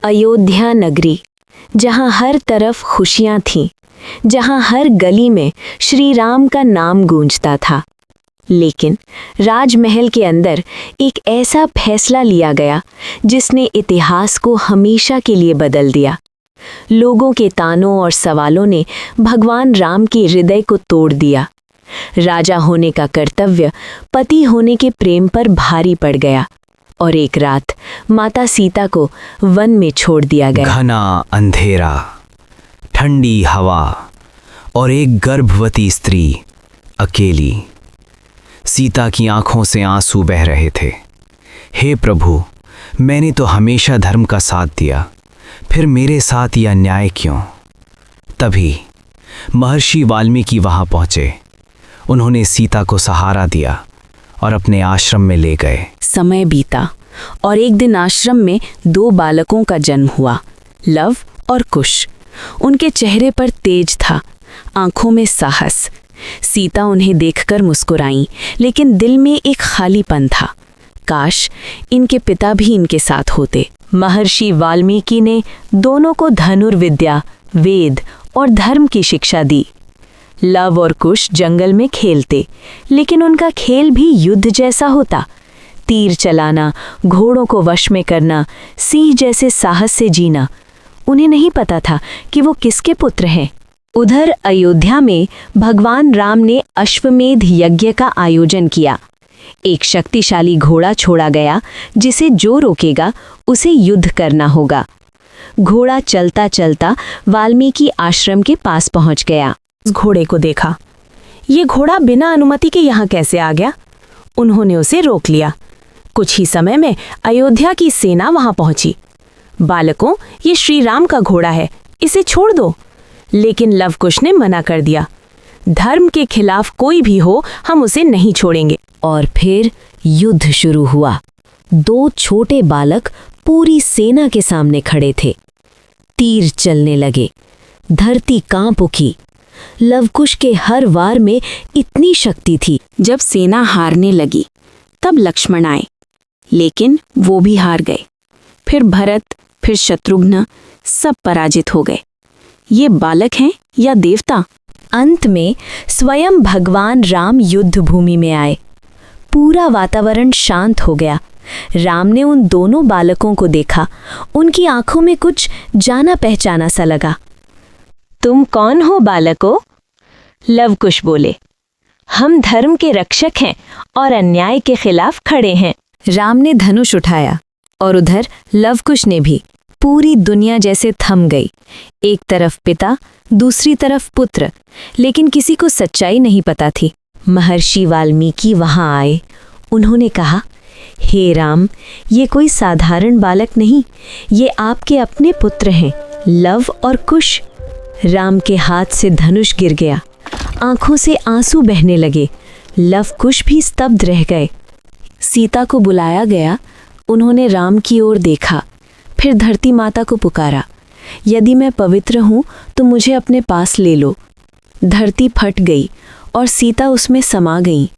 अयोध्या नगरी, जहाँ हर तरफ खुशियाँ थीं, जहाँ हर गली में श्री राम का नाम गूंजता था। लेकिन राजमहल के अंदर एक ऐसा फैसला लिया गया जिसने इतिहास को हमेशा के लिए बदल दिया। लोगों के तानों और सवालों ने भगवान राम के हृदय को तोड़ दिया। राजा होने का कर्तव्य पति होने के प्रेम पर भारी पड़ गया और एक रात माता सीता को वन में छोड़ दिया गया। घना अंधेरा, ठंडी हवा और एक गर्भवती स्त्री अकेली। सीता की आंखों से आंसू बह रहे थे। हे प्रभु, मैंने तो हमेशा धर्म का साथ दिया, फिर मेरे साथ ये अन्याय क्यों? तभी महर्षि वाल्मीकि वहां पहुंचे। उन्होंने सीता को सहारा दिया और अपने आश्रम में ले गए। समय बीता और एक दिन आश्रम में 2 बालकों का जन्म हुआ, लव और कुश। उनके चेहरे पर तेज था, आंखों में साहस। सीता उन्हें देखकर मुस्कुराई, लेकिन दिल में एक खालीपन था। काश इनके पिता भी इनके साथ होते। महर्षि वाल्मीकि ने दोनों को धनुर्विद्या, वेद और धर्म की शिक्षा दी। लव और कुश जंगल में खेलते, लेकिन उनका खेल भी युद्ध जैसा होता। तीर चलाना, घोड़ों को वश में करना, सिंह जैसे साहस से जीना। उन्हें नहीं पता था कि वो किसके पुत्र हैं। उधर अयोध्या में भगवान राम ने अश्वमेध यज्ञ का आयोजन किया। एक शक्तिशाली घोड़ा छोड़ा गया, जिसे जो रोकेगा उसे युद्ध करना होगा। घोड़ा चलता चलता वाल्मीकि आश्रम के पास पहुंच गया। उस घोड़े को देखा। ये घोड़ा बिना अनुमति के यहाँ कैसे आ गया? उन्होंने उसे रोक लिया। कुछ ही समय में अयोध्या की सेना वहां पहुंची। बालकों, ये श्री राम का घोड़ा है, इसे छोड़ दो। लेकिन लवकुश ने मना कर दिया। धर्म के खिलाफ कोई भी हो, हम उसे नहीं छोड़ेंगे। और फिर युद्ध शुरू हुआ। 2 छोटे बालक पूरी सेना के सामने खड़े थे। तीर चलने लगे, धरती कांप उठी। लवकुश के हर वार में इतनी शक्ति थी। जब सेना हारने लगी, तब लक्ष्मण आए, लेकिन वो भी हार गए। फिर भरत, फिर शत्रुघ्न, सब पराजित हो गए। ये बालक हैं या देवता? अंत में स्वयं भगवान राम युद्ध भूमि में आए। पूरा वातावरण शांत हो गया। राम ने उन दोनों बालकों को देखा। उनकी आंखों में कुछ जाना पहचाना सा लगा। तुम कौन हो बालकों? लवकुश बोले। हम धर्म के रक्षक हैं और अन्याय के खिलाफ खड़े हैं। राम ने धनुष उठाया और उधर लवकुश ने भी। पूरी दुनिया जैसे थम गई। एक तरफ पिता, दूसरी तरफ पुत्र, लेकिन किसी को सच्चाई नहीं पता थी। महर्षि वाल्मीकि वहां आए। उन्होंने कहा, हे राम, ये कोई साधारण बालक नहीं, ये आपके अपने पुत्र हैं, लव और कुश। राम के हाथ से धनुष गिर गया। आंखों से आंसू बहने लगे। लव कुश भी स्तब्ध रह गए। सीता को बुलाया गया। उन्होंने राम की ओर देखा, फिर धरती माता को पुकारा, यदि मैं पवित्र हूं तो मुझे अपने पास ले लो। धरती फट गई और सीता उसमें समा गई।